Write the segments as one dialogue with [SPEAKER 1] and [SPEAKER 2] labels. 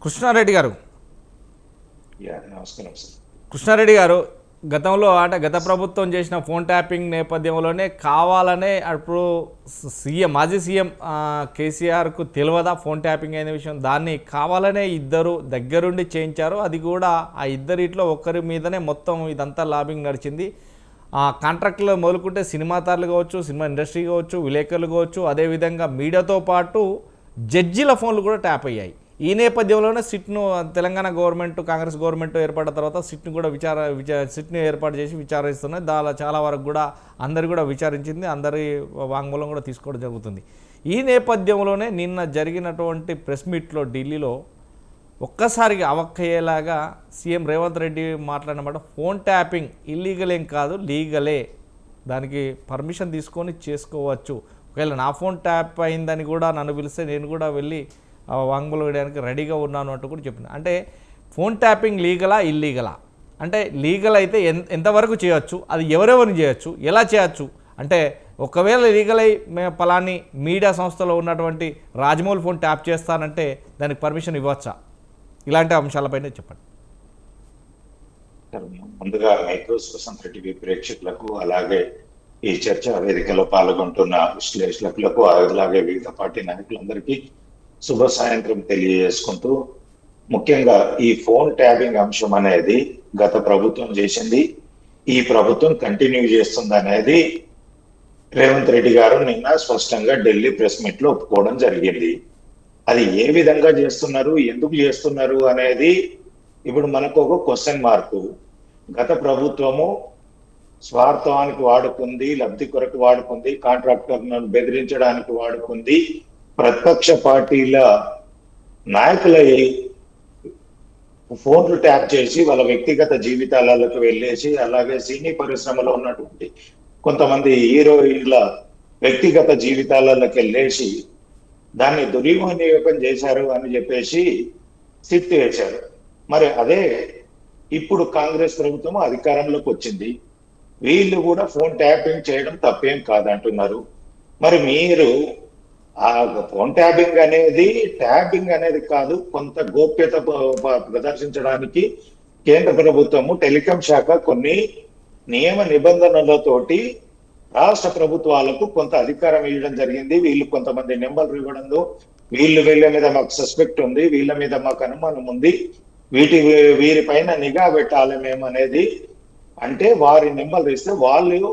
[SPEAKER 1] కృష్ణారెడ్డి గారు
[SPEAKER 2] నమస్కారం సార్.
[SPEAKER 1] కృష్ణారెడ్డి గారు గతంలో అంటే గత ప్రభుత్వం చేసిన ఫోన్ ట్యాపింగ్ నేపథ్యంలోనే కావాలనే అప్పుడు మాజీ సీఎం కేసీఆర్కు తెలియదా ఫోన్ ట్యాపింగ్ అయిన విషయం, దాన్ని కావాలనే ఇద్దరు దగ్గరుండి చేయించారు. అది కూడా ఆ ఇద్దరిట్లో ఒక్కరి మీదనే మొత్తం ఇదంతా లాబింగ్ నడిచింది. కాంట్రాక్టులు మొదలుకుంటే సినిమా తారలు కావచ్చు, సినిమా ఇండస్ట్రీ కావచ్చు, విలేకరులు కావచ్చు, అదేవిధంగా మీడియాతో పాటు జడ్జీల ఫోన్లు కూడా ట్యాప్ అయ్యాయి. ఈ నేపథ్యంలోనే సిట్ను తెలంగాణ గవర్నమెంట్ కాంగ్రెస్ గవర్నమెంట్ ఏర్పడిన తర్వాత సిట్ను కూడా సిట్ను ఏర్పాటు చేసి విచారిస్తున్నాయి. దానిలో చాలా వరకు కూడా అందరు కూడా విచారించింది, అందరి వాంగ్మూలం కూడా తీసుకోవడం జరుగుతుంది. ఈ నేపథ్యంలోనే నిన్న జరిగినటువంటి ప్రెస్ మీట్లో ఢిల్లీలో ఒక్కసారిగా అవక్కయ్యేలాగా సీఎం రేవంత్ రెడ్డి మాట్లాడినమాట, ఫోన్ ట్యాపింగ్ ఇల్లీగల్ ఏం కాదు, లీగలే, దానికి పర్మిషన్ తీసుకొని చేసుకోవచ్చు, ఒకవేళ నా ఫోన్ ట్యాప్ అయిందని కూడా నన్ను పిలిస్తే నేను కూడా వెళ్ళి వాంగ్మూలం వేయడానికి రెడీగా ఉన్నాను అంటూ కూడా చెప్పిన. అంటే ఫోన్ ట్యాపింగ్ లీగలా ఇల్లీగలా, అంటే లీగల్ అయితే ఎంతవరకు చేయొచ్చు, అది ఎవరెవరిని చేయొచ్చు, ఎలా చేయొచ్చు, అంటే ఒకవేళ లీగల్ అయి పలాని మీడియా సంస్థలో ఉన్నటువంటి రాజమౌళి ఫోన్ ట్యాప్ చేస్తానంటే దానికి పర్మిషన్ ఇవ్వచ్చా, ఇలాంటి అంశాలపైన చెప్పండి.
[SPEAKER 2] ముందుగా మీకు స్వతంత్ర టీవీ ప్రేక్షకులకు, అలాగే ఈ చర్చా వేదికలో పాల్గొంటున్న విశ్లేషకులకు, అలాగే వివిధ పార్టీ నాయకులందరికీ శుభ సాయంత్రం తెలియజేసుకుంటూ, ముఖ్యంగా ఈ ఫోన్ ట్యాపింగ్ అంశం అనేది గత ప్రభుత్వం చేసింది, ఈ ప్రభుత్వం కంటిన్యూ చేస్తుంది అనేది రేవంత్ రెడ్డి గారు నిన్న స్పష్టంగా ఢిల్లీ ప్రెస్ మీట్ లో ఒప్పుకోవడం జరిగింది. అది ఏ విధంగా చేస్తున్నారు, ఎందుకు చేస్తున్నారు అనేది ఇప్పుడు మనకు ఒక క్వశ్చన్ మార్కు. గత ప్రభుత్వము స్వార్థానికి వాడుకుంది, లబ్ధి కొరకు వాడుకుంది, కాంట్రాక్టర్లను బెదిరించడానికి వాడుకుంది, ప్రతిపక్ష పార్టీల నాయకుల ఫోన్లు ట్యాప్ చేసి వాళ్ళ వ్యక్తిగత జీవితాలకు వెళ్ళేసి, అలాగే సినీ పరిశ్రమలో ఉన్నటువంటి కొంతమంది హీరోయిన్ల వ్యక్తిగత జీవితాలకు వెళ్ళేసి దాన్ని దుర్వినియోగం చేశారు అని చెప్పేసి సిట్ వేశారు. మరి అదే ఇప్పుడు కాంగ్రెస్ ప్రభుత్వం అధికారంలోకి వచ్చింది, వీళ్ళు కూడా ఫోన్ ట్యాపింగ్ చేయడం తప్పేం కాదంటున్నారు. మరి మీరు ఆ ఫోన్ ట్యాపింగ్ అనేది కాదు, కొంత గోప్యత ప్రదర్శించడానికి కేంద్ర ప్రభుత్వము టెలికాం శాఖ కొన్ని నియమ నిబంధనలతోటి రాష్ట్ర ప్రభుత్వాలకు కొంత అధికారం ఇవ్వడం జరిగింది. వీళ్ళు కొంతమంది నెంబర్లు ఇవ్వడం, వీళ్ళ మీద మాకు సస్పెక్ట్ ఉంది, వీళ్ళ మీద మాకు అనుమానం ఉంది, వీరిపైన నిఘా పెట్టాలి మేము అనేది, అంటే వారి నెంబర్లు ఇస్తే వాళ్ళు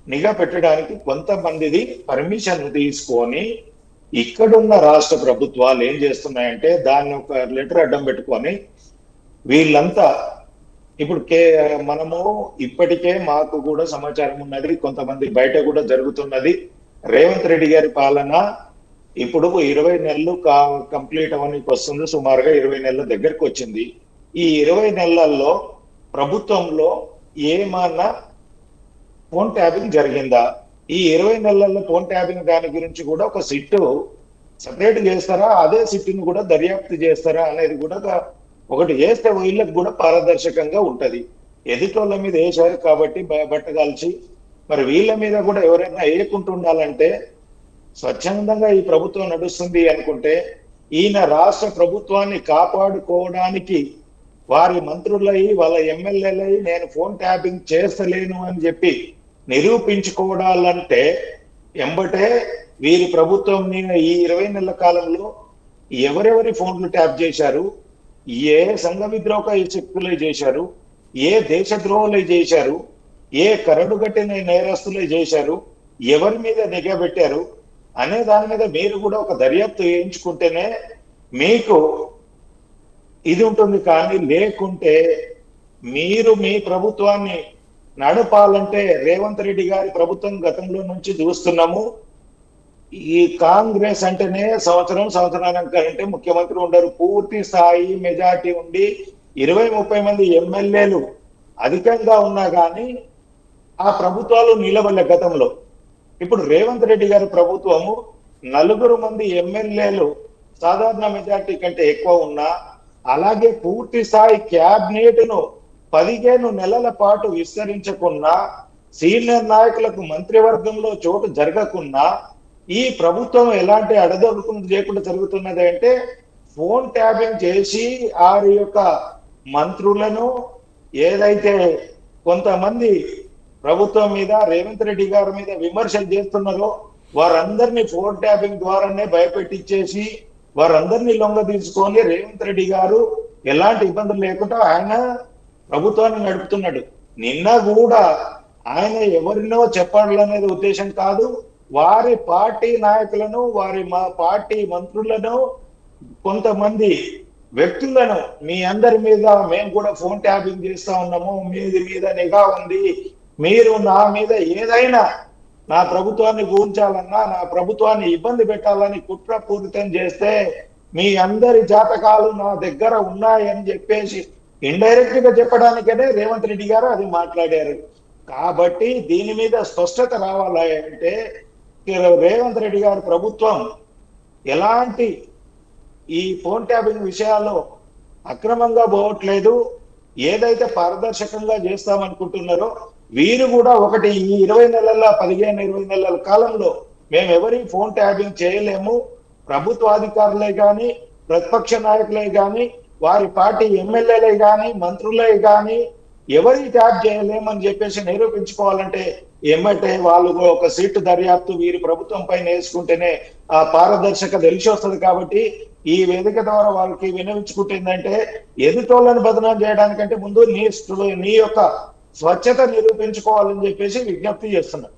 [SPEAKER 2] నిఘా పెట్టడానికి కొంతమందిది పర్మిషన్ తీసుకొని, ఇక్కడున్న రాష్ట్ర ప్రభుత్వాలు ఏం చేస్తున్నాయంటే దాన్ని ఒక లెటర్ అడ్డం పెట్టుకొని వీళ్ళంతా ఇప్పుడు మనము ఇప్పటికే మాకు కూడా సమాచారం ఉన్నది, కొంతమంది బయట కూడా జరుగుతున్నది. రేవంత్ రెడ్డి గారి పాలన ఇప్పుడు 20 నెలలు కంప్లీట్ అవడానికి వస్తుంది, సుమారుగా 20 నెలల దగ్గరకు వచ్చింది. ఈ 20 నెలల్లో ప్రభుత్వంలో ఏమన్నా ఫోన్ ట్యాపింగ్ జరిగిందా? ఈ 20 నెలల్లో ఫోన్ ట్యాపింగ్ దాని గురించి కూడా ఒక సిట్టు సపరేట్ చేస్తారా, అదే సిట్టును కూడా దర్యాప్తు చేస్తారా అనేది కూడా ఒకటి చేస్తే వీళ్ళకి కూడా పారదర్శకంగా ఉంటది. ఎదుటోళ్ళ మీద వేశారు కాబట్టి బట్టగాల్చి మరి వీళ్ళ మీద కూడా ఎవరైనా వేయకుంటుండాలంటే, స్వచ్ఛందంగా ఈ ప్రభుత్వం నడుస్తుంది అనుకుంటే ఈయన రాష్ట్ర ప్రభుత్వాన్ని కాపాడుకోవడానికి వారి మంత్రులై వాళ్ళ ఎమ్మెల్యేలై నేను ఫోన్ ట్యాపింగ్ చేస్తలేను అని చెప్పి నిరూపించుకోవడాలంటే ఎంబటే వీరి ప్రభుత్వం ఈ 20 నెలల కాలంలో ఎవరెవరి ఫోన్లు ట్యాప్ చేశారు, ఏ సంఘ విద్రోహ శక్తులే చేశారు, ఏ దేశద్రోహులే చేశారు, ఏ కరడుగట్టిన నేరస్తులే చేశారు, ఎవరి మీద నిఘా పెట్టారు అనే దాని మీద మీరు కూడా ఒక దర్యాప్తు చేయించుకుంటేనే మీకు ఇది ఉంటుంది. కానీ లేకుంటే మీరు మీ ప్రభుత్వాన్ని నడపాలంటే, రేవంత్ రెడ్డి గారి ప్రభుత్వం గతంలో నుంచి చూస్తున్నాము, ఈ కాంగ్రెస్ అంటేనే సంవత్సరానికి ముఖ్యమంత్రి ఉండరు, పూర్తి స్థాయి మెజార్టీ ఉండి 20-30 మంది ఎమ్మెల్యేలు అధికంగా ఉన్నా కానీ ఆ ప్రభుత్వాలు నిలబడలే గతంలో. ఇప్పుడు రేవంత్ రెడ్డి గారి ప్రభుత్వము 4 మంది ఎమ్మెల్యేలు సాధారణ మెజార్టీ కంటే ఎక్కువ ఉన్నా, అలాగే పూర్తి స్థాయి క్యాబినెట్ ను 15 నెలల పాటు విస్తరించకున్నా, సీనియర్ నాయకులకు మంత్రివర్గంలో చోటు జరగకున్నా ఈ ప్రభుత్వం ఎలాంటి అడదొడుకుని లేకుండా జరుగుతున్నది అంటే ఫోన్ ట్యాపింగ్ చేసి వారి యొక్క మంత్రులను ఏదైతే కొంతమంది ప్రభుత్వం మీద రేవంత్ రెడ్డి గారి మీద విమర్శలు చేస్తున్నారో వారందరినీ ఫోన్ ట్యాపింగ్ ద్వారానే భయపెట్టించేసి వారందరినీ లొంగ తీసుకొని రేవంత్ రెడ్డి గారు ఎలాంటి ఇబ్బందులు లేకుండా ఆయన ప్రభుత్వాన్ని నడుపుతున్నాడు. నిన్న కూడా ఆయన ఎవరినో చెప్పాలనేది ఉద్దేశం కాదు, వారి పార్టీ నాయకులను మా పార్టీ మంత్రులను కొంతమంది వ్యక్తులను మీ అందరి మీద మేము కూడా ఫోన్ ట్యాపింగ్ చేస్తా ఉన్నాము, మీది మీద నిఘా ఉంది, మీరు నా మీద ఏదైనా నా ప్రభుత్వాన్ని కూల్చాలన్నా నా ప్రభుత్వాన్ని ఇబ్బంది పెట్టాలని కుట్రపూరితం చేస్తే మీ అందరి జాతకాలు నా దగ్గర ఉన్నాయని చెప్పేసి ఇండైరెక్ట్ గా చెప్పడానికనే రేవంత్ రెడ్డి గారు అది మాట్లాడారు. కాబట్టి దీని మీద స్పష్టత రావాలి అంటే రేవంత్ రెడ్డి గారు ప్రభుత్వం ఎలాంటి ఈ ఫోన్ ట్యాపింగ్ విషయాల్లో అక్రమంగా పోవట్లేదు, ఏదైతే పారదర్శకంగా చేస్తామనుకుంటున్నారో వీరు కూడా ఒకటి ఈ 20 నెలల 15-20 నెలల కాలంలో మేము ఎవరి ఫోన్ ట్యాపింగ్ చేయలేము, ప్రభుత్వ అధికారులే కానీ ప్రతిపక్ష నాయకులే కానీ వారి పార్టీ ఎమ్మెల్యేలే కానీ మంత్రులే కానీ ఎవరి ట్యాప్ చేయలేమని చెప్పేసి నిరూపించుకోవాలంటే ఏమంటే వాళ్ళు ఒక సీటు దర్యాప్తు వీరి ప్రభుత్వం పైన వేసుకుంటేనే ఆ పారదర్శక తెలిసి వస్తుంది. కాబట్టి ఈ వేదిక ద్వారా వాళ్ళకి వినవించుకుంటుందంటే ఎదుటోళ్ళని బదనాం చేయడానికంటే ముందు నీ యొక్క స్వచ్ఛత నిరూపించుకోవాలని చెప్పేసి విజ్ఞప్తి చేస్తున్నారు.